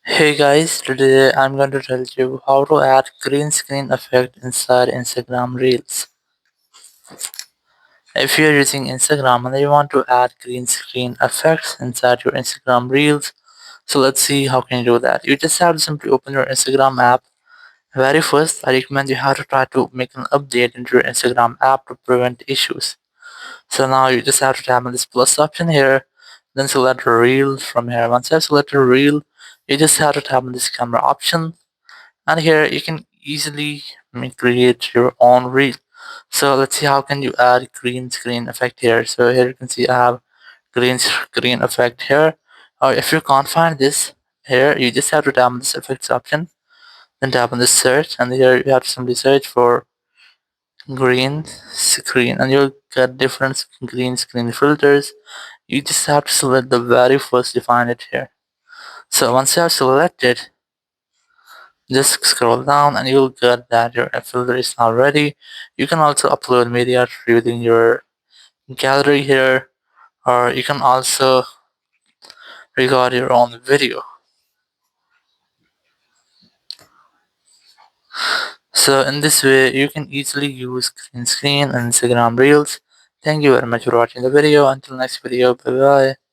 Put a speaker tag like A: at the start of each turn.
A: Hey guys, today I'm going to tell you how to add green screen effect inside Instagram Reels. If you're using Instagram and you want to add green screen effects inside your Instagram Reels, so let's see how can you do that. You just have to simply open your Instagram app. Very first, I recommend you have to try to make an update into your Instagram app to prevent issues. So now you just have to tap on this plus option here, then select Reel from here. Once you have selected Reel, you just have to tap on this camera option, and here you can easily create your own reel. So let's see how can you add green screen effect here. So here you can see I have green screen effect here. Or if you can't find this here, you just have to tap on this effects option, then tap on this search, and here you have to simply search for green screen, and you'll get different green screen filters. You just have to select the very first you find it here. So once you have selected, just scroll down and you'll get that your filter is now ready. You can also upload media using your gallery here, or you can also record your own video. So in this way, you can easily use green screen and Instagram Reels. Thank you very much for watching the video. Until next video, bye bye.